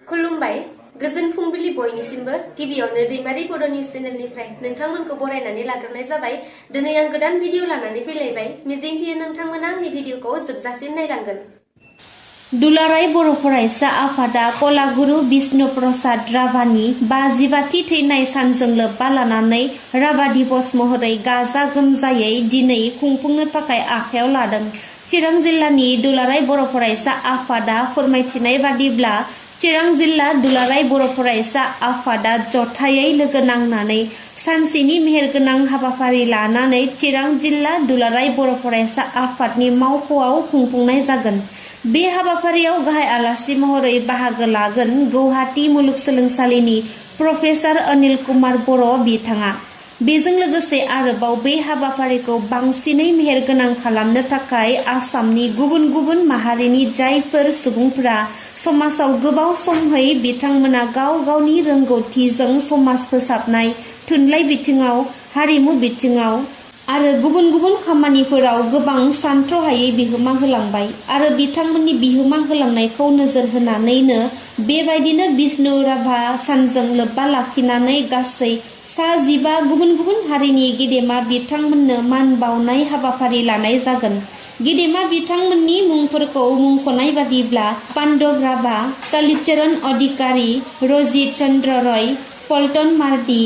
खुलुमबाय गोजोन फुंबिलि बयनिसिमबो गिबियावनो दैमारि बड' निउस चेनेलनिफ्राय नोंथांमोनखौ बरायनानै लाग्रोनाय जाबाय। दिनै आं गोदान भिडिअ लानानै फैलायबाय। मिजिंथियो नोंथांमोना आंनि भिडिअखौ जोबजासिम नायलांगोन। दुलाराय बर' फरायसा आफादा कलागुरु बिष्णु प्रसाद राभानि 55थि थैनाय सानजों लोब्बा लानानै राभा दिवस महरै गाजा गोमजायै दिनै खुंफुंनो थाखाय आखायाव लादों। चिरां जिल्लानि दुलाराय बर' फरायसा आफादा फोरमायथिनाय बादिब्ला चिरां जिल्ला दुलाराय बर' फरायसा आफादा जथायै लोगो नांनानै सानसेनि मेहेरगोनां हाबाफारि लानानै चिरां जिल्ला दुलाराय बर' फरायसा आफादनि मावख'आव खुंफुंनाय जागोन। बे हाबाफारियाव गाहाय आलासि महरै बाहागो लागोन गुवाहाटी मुलुगसोलोंसालिनि प्रफेसार अनिल कुमार बर' बिथाङा। बेजों लोगोसे आरोबाव बे हाबाफारिखौ बांसिनै मेहेरगोनां खालामनो थाखाय आसामनि गुबुन गुबुन माहारिनि जायफोर सुबुंफोरा समाजाव गोबाव समहै बिथांमोना गाव गावनि रोंगौथिजों समाज फोसाबनाय, थुनलाइ बिथिङाव, हारिमु बिथिङाव आरो गुबुन गुबुन खामानिफोराव गोबां सानथ्र'हायै बिहोमा होलांबाय आरो बिथांमोननि बिहोमा होलांनायखौ नोजोर होनानैनो बेबायदिनो बिष्णु राभा सानजों लोब्बा लाखिनानै गासै सा15 गुबुन गुबुन हारिनि गेदेमा बिथांमोननो मान बावनाय हाबाफारि लानाय जागोन। गेदेमा बिथांमोननि मुंफोरखौ मुंख'नाय बादिब्ला पान्डव राभा, कालीचरण अधिकारी, रजित चन्द्र रय, पल्टन मार्डी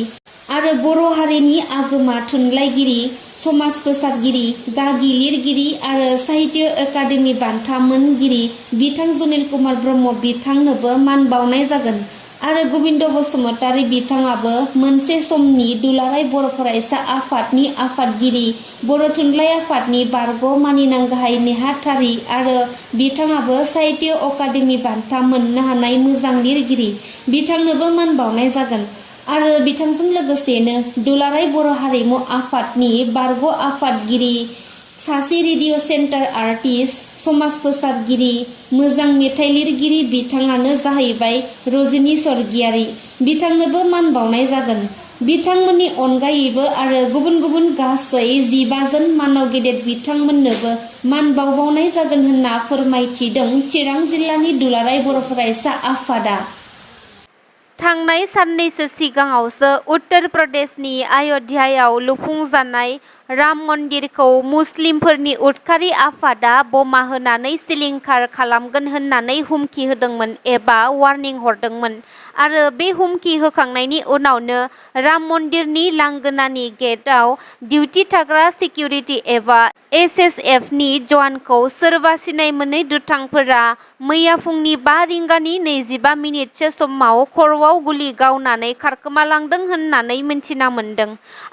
आरो बर' हारिनि आगोमा थुनलाइगिरि, समाज फोसाबगिरि, गागि लिरगिरि आरो साहित्य एकाडेमि बान्था मोनगिरि बिथां जनिल कुमार ब्रह्म बिथांनोबो मान बावनाय जागोन आरो गबिन्द बसुमतारी बिथाङाबो मोनसे समनि दुलाराय बर' फरायसा आफादनि आफादगिरि, बर' थुनलाइ आफादनि बारग' मानिनां गाहाय नेहाथारि आरो बिथाङाबो साहित्य अकादेमि बान्था मोननो हानाय मोजां लिरगिरि बिथांनोबो मान बावनाय जागोन आरो बिथांजों लोगोसेनो दुलाराय बर' हारिमु आफादनि बारग' आफादगिरि, सासे रेडिअ सेन्टार आर्टिस्ट, समाज फोसाबगिरि, मोजां मेथाइ लिरगिरि बिथाङानो जाहैबाय रजनी स्वर्गियारी बिथांनोबो मान बावनाय जागोन। बिथांमोननि अनगायैबो आरो गुबुन गुबुन गासै 15 जन मानव गेदेर बिथांमोननोबो मान बावनाय जागोन होनना फोरमायथिदों चिरां जिल्लानि दुलाराय बर' फरायसा आफादा। थांनाय साननैसो सिगाङावसो उत्तर प्रदेशनि अय'ध्यायाव लुफुंजानाय राम मन्दिरखौ मुस्लिमफोरनि उदखारि आफादा बमा होनानै सिलिंखार खालामगोन होननानै हुमखि होदोंमोन एबा वार्निं हरदोंमोन आरो बे हुमखि होखांनायनि उनावनो राम मन्दिरनि लांगोनानि गेटआव डिउटि थाग्रा सिकिउरिटि एबा SSFनि जवानखौ सोरबा सिनाय मोनै दुथांफोरा मैया फुंनि 5 रिंगानि 25 मिनिटसो समाव खर'आव गुलि गावनानै खारखोमालांदों होननानै मिन्थिना मोन्दों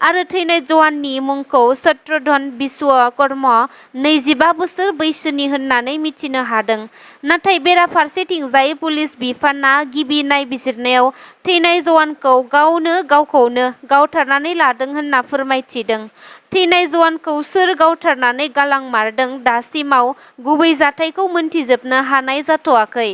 आरो थैनाय जवाननि मुंखौ शत्रुघ्न विश्वकर्म 25 बोसोर बैसोनि होननानै मिथिनो हादों। नाथाय बेराफारसेथिंजाय पुलिस बिफाना गिबि नायबिजिरनायाव थैनाय जवानखौ गावखौनो गावथारनानै लादों होनना फोरमायथिदों। थैनाय जवानखौ सोर गावथारनानै गालांमारदों दासिमाव गुबै जाथायखौ मोनथिजोबनो हानाय जाथ'वाखै।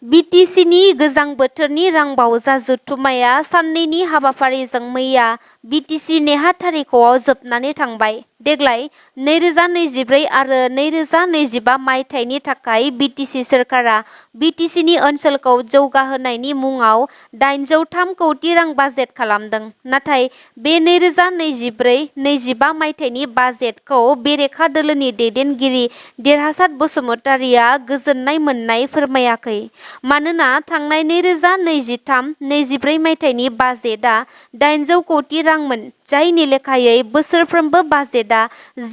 BTCनि गोजां बोथोरनि रांबावजा जथुम्माया साननैनि हाबाफारिजों मैया BTC नेहाथारिख'आव जोबनानै थांबाय। देग्लाय 2024 आरो 2025 मायथाइनि थाखाय BTC सोरखारा BTCनि ओनसोलखौ जौगाहोनायनि मुङाव 803 कौटि रां बाजेट खालामदों। नाथाय बे 2024-25 मायथाइनि बाजेटखौ बेरेखा दोलोनि दैदेनगिरि देरहासार बसुमतारीया गोजोननाय मोननाय फोरमायाखै। मानोना थांनाय 2023-24 मायथाइनि बाजेटआ 800 कौटि रांमोन, जायनि लेखायै बोसोरफ्रोमबो बाजेटआ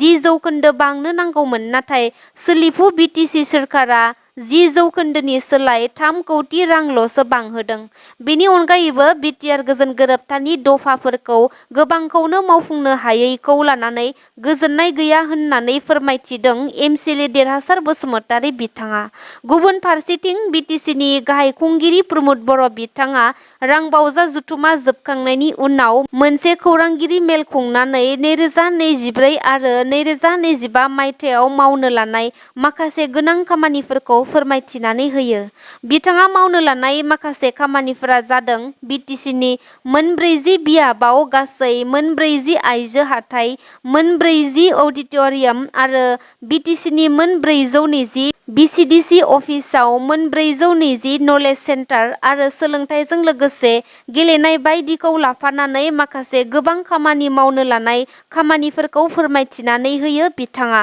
10% बांनो नांगौमोन, नाथाय सोलिफु BTC सोरखारा 10% सोलाय 3 कौटि रांल'सो बांहोदों। बेनि अनगायैबो बिटिआर गोजोन गोरोबथानि दफाफोरखौ गोबांखौनो मावफुंनो हायैखौ लानानै गोजोननाय गैया होननानै फोरमायथिदों MCLA देरहासार बसुमतारी बिथाङा। गुबुन फारसेथिं BTCनि गाहाय खुंगिरि प्रमद बर' बिथाङा रांबावजा जथुम्मा जोबखांनायनि उनाव मोनसे खौरांगिरि मेल खुंनानै 2024 आरो 2025 मायथाइयाव मावनो लानाय माखासे गोनां खामानिफोरखौ फोरमायथिनानै होयो। बिथाङा मावनो लानाय माखासे खामानिफोरा जादों बिटिसिनि मोनब्रैजि बियाबाव गासै मोनब्रैजि आइजो हाथाइ, मोनब्रैजि अडिट'रियाम आरो बिटिसिनि मोनब्रैजौनैजि बिसिडिसि अफिसाव मोनब्रैजौनैजि नलेज सेन्टार आरो सोलोंथाइजों लोगोसे गेलेनाय बायदिखौ लाफानानै माखासे गोबां खामानि मावनो लानाय खामानिफोरखौ फोरमायथिनानै होयो बिथाङा।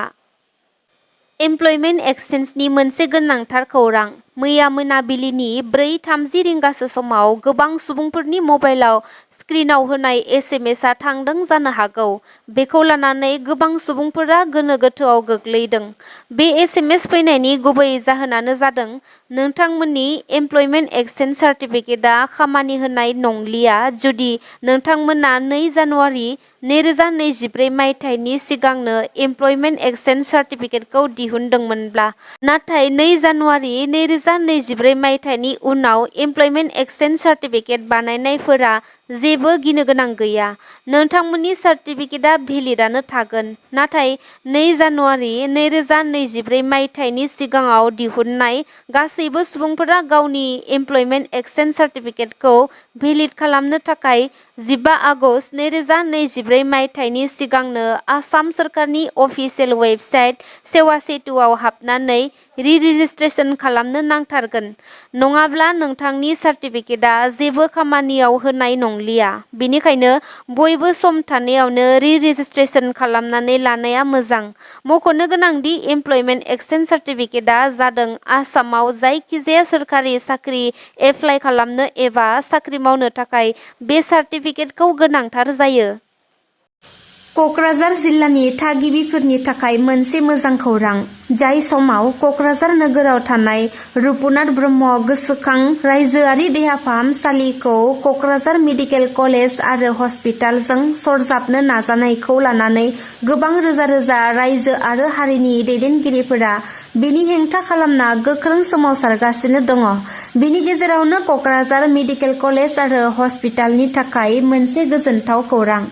एमप्लयमेन्ट एक्सचेन्जनि मोनसे गोनांथार खौरां। मैया मोनाबिलिनि 4:30 रिंगासो समाव गोबां सुबुंफोरनि मबाइलाव स्क्रिनाव होनाय एसएमएसआ थांदों जानो हागौ। बेखौ लानानै गोबां सुबुंफोरा गोनो गोथोआव गोग्लैदों। बे एसएमएस फैनायनि गुबै जाहोनानो जादों नोंथांमोननि एमप्लयमेन्ट एक्सचेन्ज सार्टिफिकेटआ खामानि होनाय नंलिया जुदि नोंथांमोना 2 जानुवारि 2024 मायथाइनि सिगांनो एमप्लयमेन्ट एक्सचेन्ज सार्टिफिकेटखौ दिहुनदोंमोनब्ला। नाथाय 2 जानुवारि 2024 मायथाइनि उनाव एमप्लयमेन्ट एक्सचेन्ज सार्टिफिकेट बानायनायफोरा जेबो गिनो गोनां गैया। नोंथांमोननि सार्टिफिकेटआ भेलिडआनो थागोन। नाथाय 2 जानुवारि 2024 मायथाइनि सिगाङाव दिहुननाय गासैबो सुबुंफोरा गावनि एमप्लयमेन्ट एक्सचेन्ज सार्टिफिकेटखौ भेलिड खालामनो थाखाय 15 आगस्ट 2024 मायथाइनि सिगांनो आसाम सोरखारनि अफिसियेल वेबसाइट सेवा सेतुआव हाबनानै रि-रेजिस्ट्रेशन खालामनो नांथारगोन। नङाब्ला नोंथांनि सार्टिफिकेटआ जेबो खामानियाव होनाय नंलिया। बेनिखायनो बयबो सम थानायावनो रि-रेजिस्ट्रेशन खालामनानै लानाया मोजां। मख'नो गोनांदि एमप्लयमेन्ट एक्सचेन्ज सार्टिफिकेटआ जादों आसामाव जायखिजाया सोरखारि साख्रि एप्लाइ खालामनो एबा साख्रि मावनो थाखाय बे सार्टिफिकेटखौ गोनांथार जायो। क'क्राझार जिल्लानि थागिबिफोरनि थाखाय मोनसे मोजां खौरां। जाय समाव क'क्राझार नोगोराव थानाय रुपनाथ ब्रह्म गोसोखां रायजोआरि देहा फाहामसालिखौ क'क्राझार मेडिकेल कलेज आरो हस्पिटालजों सरजाबनो नाजानायखौ लानानै गोबां रोजा रोजा रायजो आरो हारिनि दैदेनगिरिफोरा बेनि हेंथा खालामना गोख्रों सोमावसारगासिनो दङ। बेनि गेजेरावनो क'क्राझार मेडिकेल कलेज आरो हस्पिटालनि थाखाय मोनसे गोजोनथाव खौरां।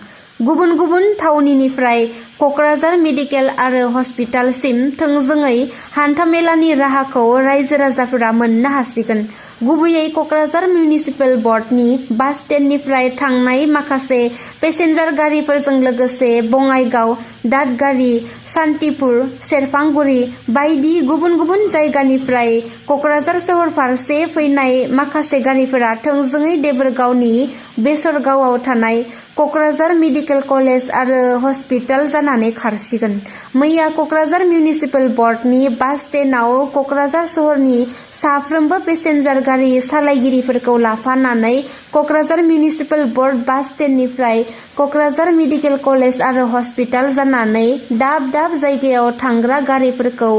गुबुन गुबुन थावनिनिफ्राय क'क्राझार मेडिकेल आरो हस्पिटालसिम थोंजोङै हान्थामेलानि राहाखौ रायजो राजाफोरा मोननो हासिगोन। गुबैयै क'क्राझार मिउनिसिपेल बर्डनि बास स्टेन्डनिफ्राय थांनाय माखासे पेसेन्जार गारिफोरजों लोगोसे बङाइगाव, दादगारि, सान्तिपुर, सेरफांगुरि बायदि गुबुन गुबुन जायगानिफ्राय क'क्राझार सोहोर फारसे फैनाय माखासे गारिफोरा थोंजोङै देबोरगावनि बेसरगावआव थानाय क'क्राझार मेडिकेल कलेज आरो हस्पिटाल जानानै खारसिगोन। मैया क'क्राझार मिउनिसिपेल बर्डनि बास स्टेन्डआव क'क्राझार सोहोरनि साफ्रोमबो पेसेन्जार गारि सालायगिरिफोरखौ लाफानानै क'क्राझार मिउनिसिपेल बर्ड बास स्टेन्डनिफ्राय क'क्राझार मेडिकेल कलेज आरो हस्पिटाल जानानै दाब दाब जायगायाव थांग्रा गारिफोरखौ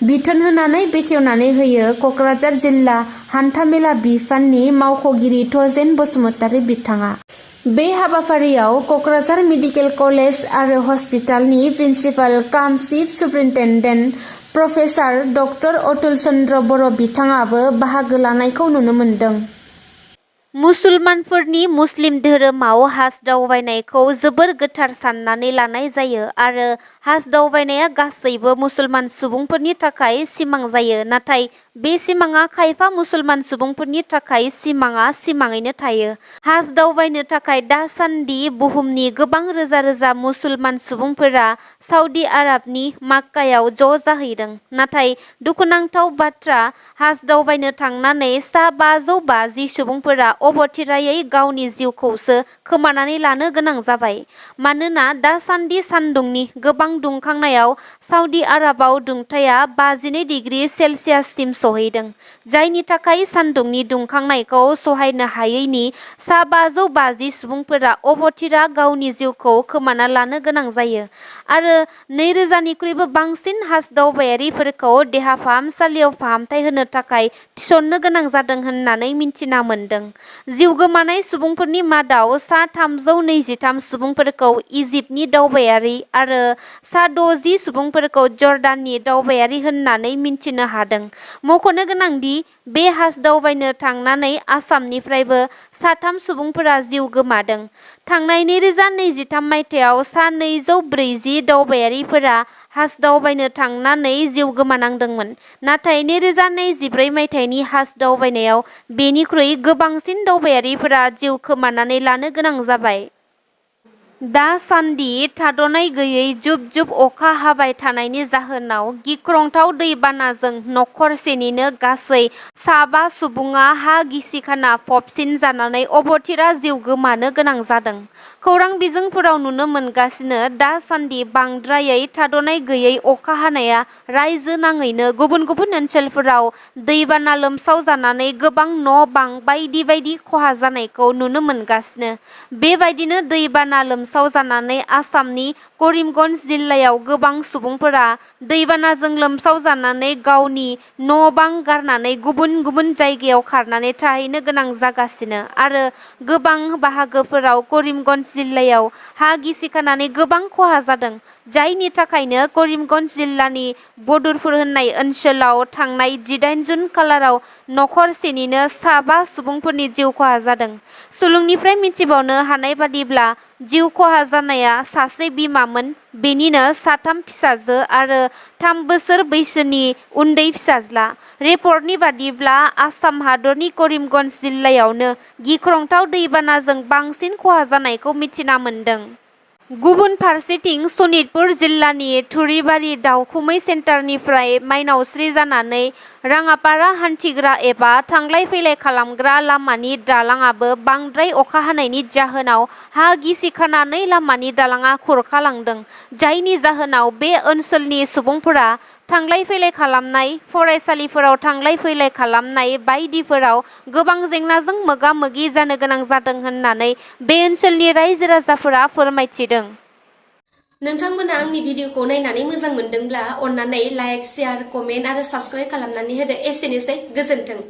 बिथोन होनानै बेखेवनानै होयो क'क्राझार जिल्ला हान्थामेला बिफाननि मावख'गिरि थजेन बसुमतारी बिथाङा। बे हाबाफारियाव क'क्राझार मेडिकेल कलेज आरो हस्पिटालनि प्रिन्सिपाल काम chief superintendent professor doctor Atul Chandra Boro' बिथाङाबो बाहागो लानायखौ नुनो मोन्दों। मुसलमानफोरनि मुस्लिम धोरोमाव हाज दावबायनायखौ जोबोर गोथार साननानै लानाय जायो आरो हाज दावबायनाया गासैबो मुसलमान सुबुंफोरनि थाखाय सिमां जायो। नाथाय बे सिमाङा खायफा मुसलमान सुबुंफोरनि थाखाय सिमाङा सिमाङैनो थायो। हाज दावबायनो थाखाय दासान्दि बुहुमनि गोबां रोजा रोजा मुसलमान सुबुंफोरा सऊदी आरबनि माक्कायाव ज' जाहैदों। नाथाय दुखुनांथाव बाथ्रा, हाज दावबायनो थांनानै सा 550 सुबुंफोरा अबथिरायै गावनि जिउखौसो खोमानानै लानो गोनां जाबाय। मानोना दासान्दि सान्दुंनि गोबां दुंखांनायाव सऊदी आरबाव दुंथाया 52 डिग्री सेलसियाससिम सहैदों। जायनि थाखाय सान्दुंनि दुंखांनायखौ सहायनो हायैनि सा 550 सुबुंफोरा अबथिरा गावनि जिउखौ खोमाना लानो गोनां जायो आरो 2000 निख्रुइबो बांसिन हाज दावबायारिफोरखौ देहा फाहामसालियाव फाहामथाय होनो थाखाय थिसननो गोनां जादों होननानै मिन्थिना मोन्दों। जिउ गोमानाय सुबुंफोरनि मादाव सा 323 सुबुंफोरखौ इजिप्टनि दावबायारि आरो सा 60 सुबुंफोरखौ जर्डाननि दावबायारि होननानै मिन्थिनो हादों। मख'नो गोनांदि बे हास दावबायनो थांनानै आसामनिफ्रायबो 3 सुबुंफोरा जिउ गोमादों। थांनाय 2023 मायथाइयाव सा 240 दावबायारिफोरा हास दावबायनो थांनानै जिउ गोमानांदोंमोन। नाथाय 2024 मायथाइनि हास दावबायनायाव बेनिख्रुइ गोबांसिन दावबायारिफोरा जिउ खोमानानै लानो गोनां जाबाय। दासान्दि थाद'नाय गैयै जुब जुब अखा हाबाय थानायनि जाहोनाव गिख्रंथाव दैबानाजों नखरसेनिनो गासै 5 सुबुङा हा गिसिखाना फबसिन जानानै अबथिरा जिउ गोमानो गोनां जादों। खौरां बिजोंफोराव नुनो मोनगासिनो दासान्दि बांद्रायै थाद'नाय गैयै अखा हानाया रायजो नाङैनो गुबुन गुबुन ओनसोलफोराव दैबाना लोमसाव जानानै गोबां न'-बां बायदि बायदि खहा जानायखौ नुनो मोनगासिनो। बेबायदिनो दैबाना लोमसाव जानानै आसामनि करिमगन्ज जिल्लायाव गोबां सुबुंफोरा दैबानाजों लोमसाव जानानै गावनि न'-बां गारनानै गुबुन गुबुन जायगायाव खारनानै थाहैनो गोनां जागासिनो आरो गोबां बाहागोफोराव करिमगन्ज जिल्लायाव हा गिसिखानानै गोबां खहा जादों। जायनि थाखायनो करिमगन्ज जिल्लानि बदरपुर होननाय ओनसोलाव थांनाय 18 जुन खालाराव नखरसेनिनो 5 सुबुंफोरनि जिउ खहा जादों। सुलुंनिफ्राय मिथिबावनो हानाय बादिब्ला जिउ खहा जानाया सासे बिमामोन, बेनिनो 3 फिसाजो आरो 3 बोसोर बैसोनि उन्दै फिसाज्ला। रिपर्टनि बादिब्ला आसाम हादरनि करिमगन्ज जिल्लायावनो गिख्रंथाव दैबानाजों बांसिन खहा जानायखौ मिथिना मोन्दों। गुबुन फारसेथिं सनितपुर जिल्लानि थुरिबारि दावखुमै सेन्टारनिफ्राय मायनावस्रि जानानै राङापारा हान्थिग्रा एबा थांलाय फैलाय खालामग्रा लामानि दालांआबो बांद्राय अखा हानायनि जाहोनाव हा गिसिखानानै लामानि दालांआ खुरखालांदों। जायनि जाहोनाव बे ओनसोलनि सुबुंफोरा थांलाय फैलाय खालामनाय, फरायसालिफोराव थांलाय फैलाय खालामनाय बायदिफोराव गोबां जेंनाजों मोगा-मोगि जानो गोनां जादों होननानै बे ओनसोलनि रायजो राजाफोरा फोरमायथिदों। नोंथांमोना आंनि भिडिअखौ नायनानै मोजां मोनदोंब्ला अन्नानै लाइक, शेयार, कमेन्ट आरो साबस्क्राइब खालामनानै होदो। एसेनोसै, गोजोन्थों।